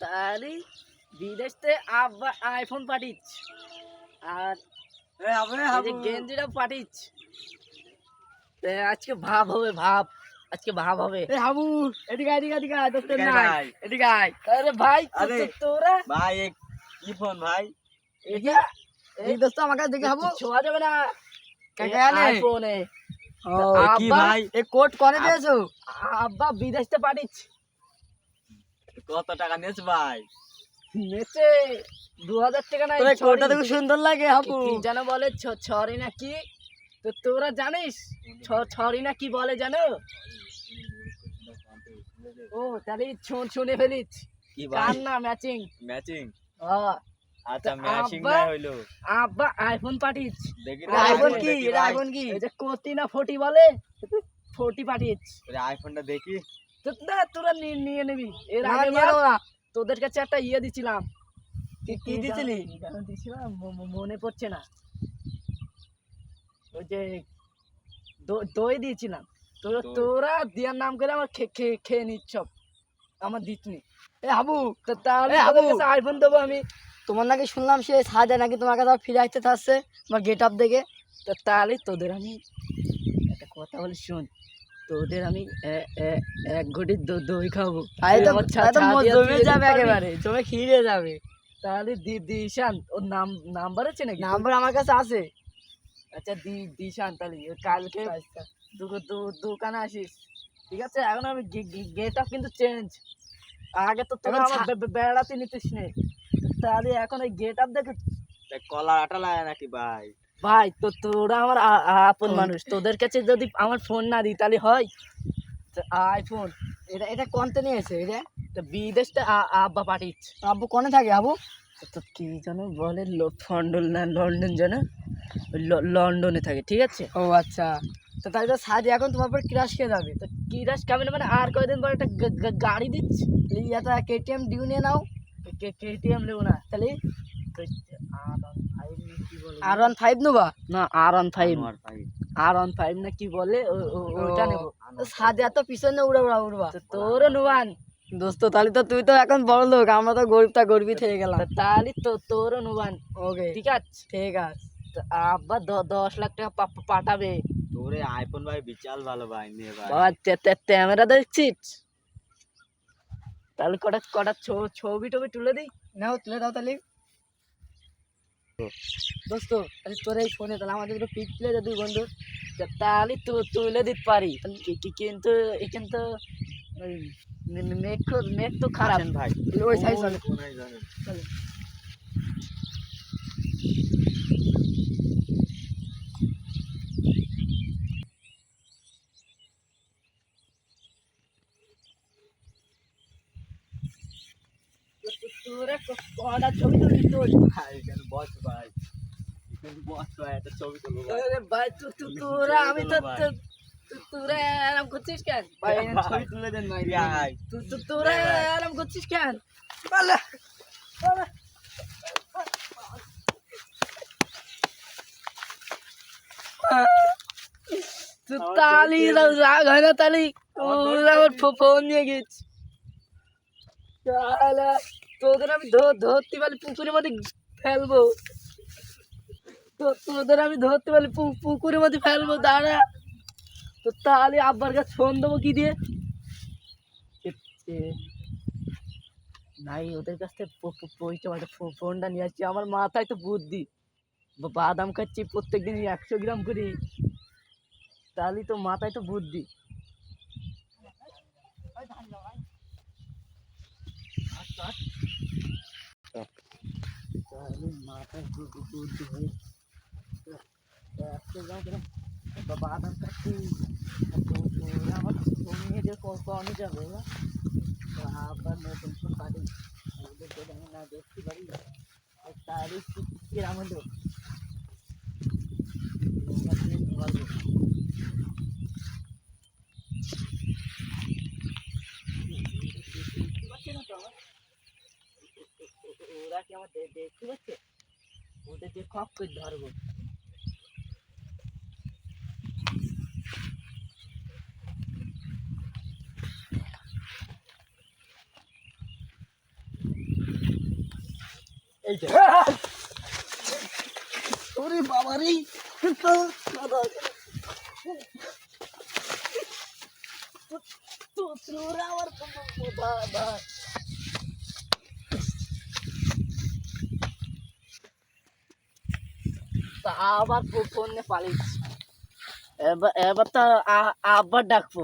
তাহলে বিদেশতে আব্বা আইফোন পাঠিয়েছ আর গেঞ্জিটা পাঠিয়েছ। আজকে ভাব হবে, ভাব আজকে ভাব হবে। হাবু এদিকে এদিকে এদিকে আয়, দোস্তের নাই এদিকে আয়। আরে ভাই তোরা ভাই কি ফোন ভাই? এটা এই দোস্ত আমার কাছে দেখে হাবু ছোঁয়া যাবে না কাকে আনে আইফোনে। ও কি আব্বা ভাই? এই কোট কোনে দিয়েছো? আব্বা বিদেশতে পাঠিয়েছ। কত টাকা নিয়েছ ভাই? নেচে 2000 টাকা নাই। তোর কোটটা দেখো সুন্দর লাগে হাবু। কি জানো বলে ছড়ি না কি? তো তোরা জানিস ছড়ি না কি বলে জানো? ও তাহলে শুনে ফেলিস। কি ভাই? কার না ম্যাচিং? ম্যাচিং? হ্যাঁ আচ্ছা ম্যাচিং আব্বা না হইলো। আব্বা আইফোন পাঠিয়েছ। দেখি আইফোন আইফোন কি? দেখি এটা ভাই। আইফোন কি? এই যে কোতি না 40 বলে 40 পাঠিয়েছ। ওরে আইফোনটা দেখি। তো না তোরা নিয়ে নিবি। এর না, আগে নিয়ে নেবো না। তোদের কাছে একটা ইয়ে দিছিলাম। কি দিছিলি? দিছিলাম মনে পড়ছে না। ওই যে দই দিয়েছিলাম। তোরা দিয়ার নাম করে আমার খেয়ে নিচ্ছ, আমার দিতনি। এ হাবু তাহলে হাবু। তোদের কাছে আইফোন দেবো আমি। তোমার নাকি শুনলাম সে সাজা নাকি তোমার কাছে ফিরে আসতে থাকছে তোমার গেট আপ দেখে। তাহলে তোদের আমি একটা কথা বলি শোন। তোদের আমি এক ঘটি দই খাবো। তাই তো আমার তাই তো ছাদিয়া জমে তুই যেতে যাবে, পারবি? একেবারে জমে খিরে যাবে। তাহলে দিশান ওর নাম্বার আছে নাকি? নাম্বার আমার কাছে আছে। আচ্ছা দিশান তাহলে কালকে দোকানে আসিস, ঠিক আছে? এখন আমি গেট আপ কিন্তু চেঞ্জ। আগে তো তোরা এখন আমার বেড়াতে নিতিস নে, তাহলে এখন ওই গেট আপ দেখে। কলার আটা লাগে নাকি ভাই? ভাই তোরা আমার আপন মানুষ, তোদের কাছে যদি আমার ফোন না দিই তাহলে হয়? আইফোন এটা এটা কোনতে নিয়েছে এটা? বিদেশটা আব্বা পাঠিয়েছে। আব্বু কোনে থাকে আবু? তো কি যেন বলে ফন্ডল না লন্ডন যেন, লন্ডনে থাকে, ঠিক আছে? ও আচ্ছা, তো তাই তো সাজি এখন তোমার পর ক্রাশ খেয়ে যাবে। তো কিরাস খাবে না মানে আর কয়দিন পর একটা গাড়ি দিচ্ছে। ইয়াটা কেটিএম ডিউ নিয়ে নাও। কেটিএম নেবো না। তাহলে R15 নেবা? না R15 আমার ভাই R15 না কি বলে ওইটা নেবো। সাজি এত পিছনে উড়বা। তো তোরও নুবান দোস্ত তাহলে তো তুই তো এখন বড় লোক, আমরা তো গরিব থেকে গেলাম। তাহলে তোরও নুবান। ওকে ঠিক আছে ঠিক আছে। তো আব্বা 10 লাখ টাকা পাঠাবে। তোরে আইফোন ভাই বিশাল ভালো ভাই নে ভাই। বাবা ক্যামেরা দেখছিস? তাহলে কটা কটা ছবি টবি তুলে দিই। নাও তুলে দাও তাহলে। দোস্ত তাহলে তোর এই ফোনে তাহলে আমাদের দুটো পিক তুলে দে দুই বন্ধু। তাহলে তুলে দিতে পারি, কিন্তু কিন্তু ওই মেঘ তো খারাপ। আসেন ভাই ওই সাইড চলে। কোনায় যাবেন? চলে। তোরা কটা ছবি তুলবি তোর? ভাই এখানে বস ভাই, এখানে বস ভাই, একটা ছবি তুলবো ভাই। আরে ভাই তোরা আমি তো তোরা আরাম করছিস কেন? ভাই ছবি তুলে দেন ভাই। ভাই তোরা আরাম করছিস কেন? তালি রাগ হয় না তালি? আমার ফোন নিয়ে গেছি। তোদের আমি ধরতে পারলে পুকুরের মধ্যে ফেলবো। তোদের আমি ধরতে পারলে পুকুরের মধ্যে ফেলবো। দাঁড়া, তো তাহলে আব্বার কাছে ফোন দেবো কি দিয়ে? নাই ওদের কাছ থেকে পয়সা পাঠা ফোনটা নিয়ে আসছি। আমার মাথায় তো বুদ্ধি, বাদাম খাচ্ছি প্রত্যেকদিন 100 গ্রাম করে, তাহলে তো মাথায় তো বুদ্ধি। তাহলে মাথায় বুদ্ধি হয়ে 100 গ্রাম করে বাদাম খাচ্ছি। আমার জমিয়ে যে কনে যাবে আবার নতুন ফোন পাঠি ওদের যদি আমি না দেখতে পারি তাহলে কিরাম হলো। ওরা কি আমার দেখতে পাচ্ছে? ওদের যে খপ করে ধরবো। এইটা ওরে বাবারে তোরা আমার বাবা তা আবার ফোন নিয়ে পালিয়েছি এবার তো আবার ডাকবো